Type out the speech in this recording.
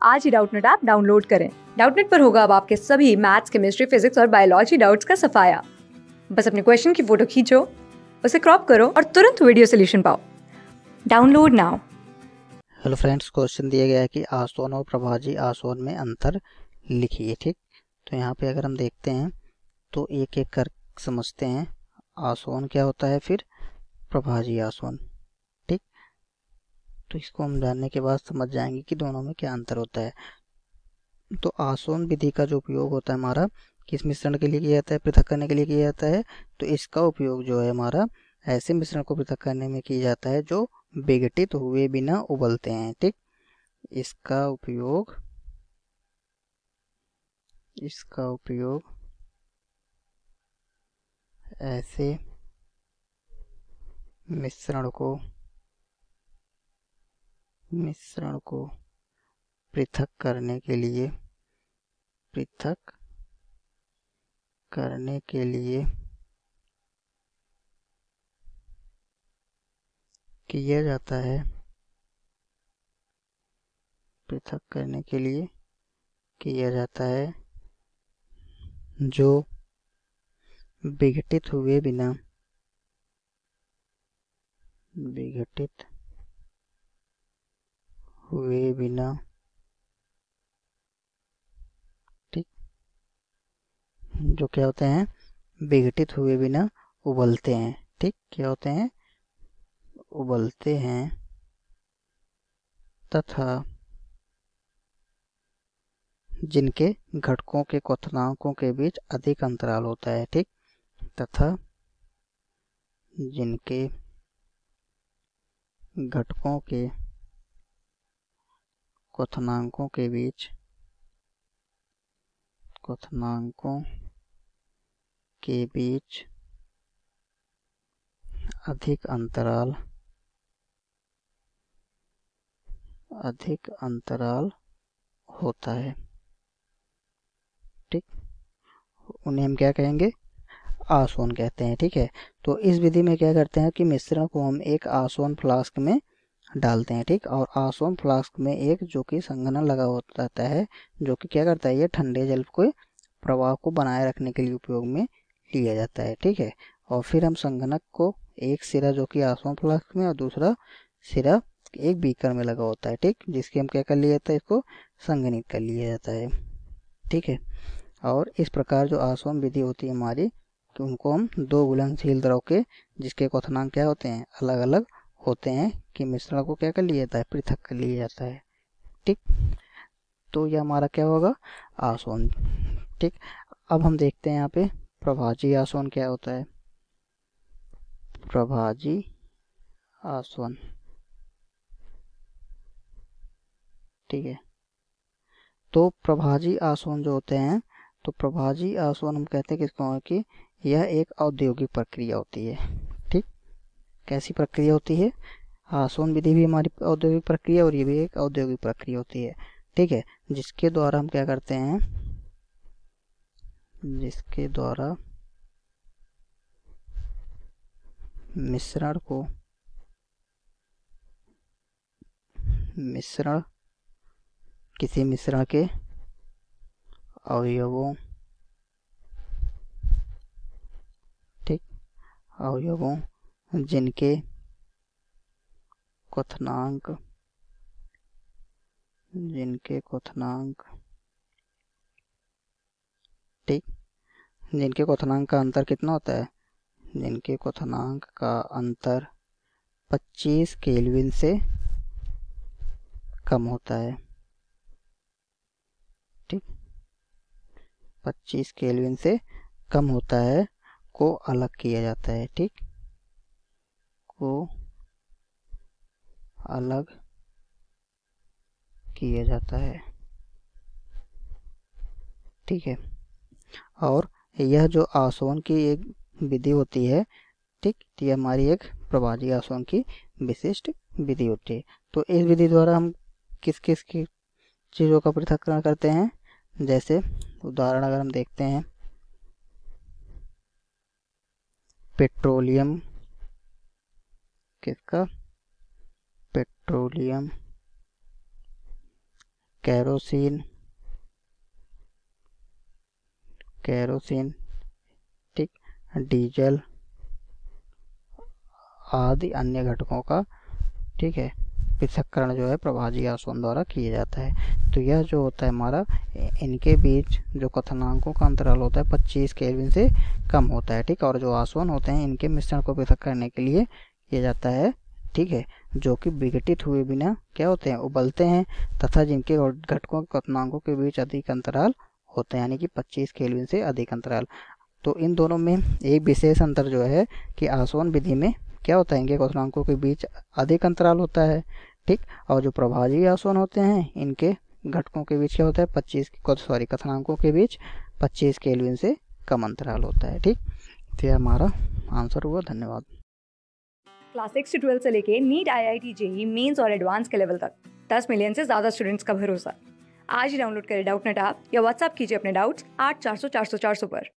आज ही Doubtnut app download करें। Doubtnut पर होगा अब आपके सभी मैथ्स, केमिस्ट्री, फिजिक्स और बायोलॉजी डाउट्स का सफाया। बस अपने क्वेश्चन की फोटो खींचो, उसे क्रॉप करो और तुरंत वीडियो सोल्यूशन पाओ। Download now. Hello friends, question दिया गया है कि आसवन और प्रभाजी आसवन में अंतर लिखिए। ठीक, तो यहाँ पे अगर हम देखते हैं तो एक एक कर समझते हैं। आसवन क्या होता है, फिर प्रभाजी आसवन। ठीक, तो इसको हम जानने के बाद समझ जाएंगे कि दोनों में क्या अंतर होता है। तो आसवन विधि का जो उपयोग होता है हमारा किस मिश्रण के लिए किया जाता है, पृथक करने के लिए किया जाता है। तो इसका उपयोग जो है हमारा ऐसे मिश्रण को पृथक करने में किया जाता है जो विघटित हुए बिना उबलते हैं। ठीक, इसका उपयोग ऐसे मिश्रण को पृथक करने के लिए किया जाता है। पृथक करने के लिए किया जाता है जो विघटित हुए बिना ठीक, जो क्या होते हैं, विघटित हुए बिना उबलते हैं। ठीक, क्या होते हैं, उबलते हैं तथा जिनके घटकों के क्वथनांकों के बीच अधिक अंतराल होता है। ठीक, तथा जिनके घटकों के क्वथनांकों के बीच अधिक अंतराल होता है। ठीक, उन्हें हम क्या कहेंगे, आसवन कहते हैं। ठीक है, तो इस विधि में क्या करते हैं कि मिश्रण को हम एक आसवन फ्लास्क में डालते हैं। ठीक, और आसवन फ्लास्क में एक जो कि संघनक लगा होता है, जो कि क्या करता है, ये ठंडे जल को प्रवाह को बनाए रखने के लिए उपयोग में लिया जाता है। ठीक है, और फिर हम संघनक को एक सिरा जो कि आसवन फ्लास्क में और दूसरा सिरा एक बीकर में लगा होता है। ठीक, जिसकी हम क्या कर लिया जाता है, इसको संघनित कर लिया जाता है। ठीक है, और इस प्रकार जो आसवन विधि होती है हमारी, कि उनको हम दो घुलनशील द्रव के जिसके क्वथनांक क्या होते हैं, अलग अलग होते हैं, कि मिश्रण को क्या कर लिया जाता है, पृथक कर लिया जाता है। ठीक, तो यह हमारा क्या होगा, आसवन। ठीक, अब हम देखते हैं यहाँ पे प्रभाजी आसवन क्या होता है। प्रभाजी आसवन, ठीक है, तो प्रभाजी आसवन जो होते हैं, तो प्रभाजी आसवन हम कहते हैं किसको, कि यह एक औद्योगिक प्रक्रिया होती है। ठीक, कैसी प्रक्रिया होती है, आसवन विधि भी हमारी औद्योगिक प्रक्रिया और ये भी एक औद्योगिक प्रक्रिया होती है। ठीक है, जिसके द्वारा हम क्या करते हैं, जिसके द्वारा किसी मिश्रण के अवयवों, ठीक, अवयवों जिनके क्वथनांक ठीक, जिनके क्वथनांक का अंतर कितना होता है, जिनके क्वथनांक का अंतर 25 केल्विन से कम होता है। ठीक, 25 केल्विन से कम होता है को अलग किया जाता है। ठीक, को अलग किया जाता है। ठीक है, और यह जो आसवन की एक विधि होती है, ठीक, ये हमारी एक प्रभाजी आसवन की विशिष्ट विधि होती है। तो इस विधि द्वारा हम किस किस की चीज़ों का पृथक्करण करते हैं, जैसे उदाहरण अगर हम देखते हैं, पेट्रोलियम, किसका, पेट्रोलियम कैरोसिन ठीक, डीजल आदि अन्य घटकों का, ठीक है, पृथक्करण जो है प्रभाजी आसवन द्वारा किया जाता है। तो यह जो होता है हमारा, इनके बीच जो क्वथनांकों का अंतराल होता है 25 केल्विन से कम होता है, ठीक। और जो आसवन होते हैं इनके मिश्रण को पृथक करने के लिए किया जाता है, ठीक है, जो कि विघटित हुए बिना क्या होते हैं, उबलते हैं, तथा जिनके घटकों के क्वथनांकों के बीच अधिक अंतराल होते हैं, यानी कि 25 केल्विन से अधिक अंतराल। तो इन दोनों में एक विशेष अंतर जो है कि आसवन विधि में क्या होता है, इनके क्वथनांकों के बीच अधिक अंतराल होता है, ठीक। और जो प्रभाजी आसवन होते हैं इनके घटकों के बीच क्या होता है, क्वथनांकों के बीच 25 केल्विन से कम अंतराल होता है, ठीक। तो यह हमारा आंसर हुआ। धन्यवाद। क्लास 6 से 12 से लेके नीट, IIT, JEE मेंस और एडवांस के लेवल तक 10 मिलियन से ज़्यादा स्टूडेंट्स का भरोसा। आज ही डाउनलोड करें डाउटनेट ऐप या व्हाट्सएप कीजिए अपने डाउट्स 8400 400 400 पर।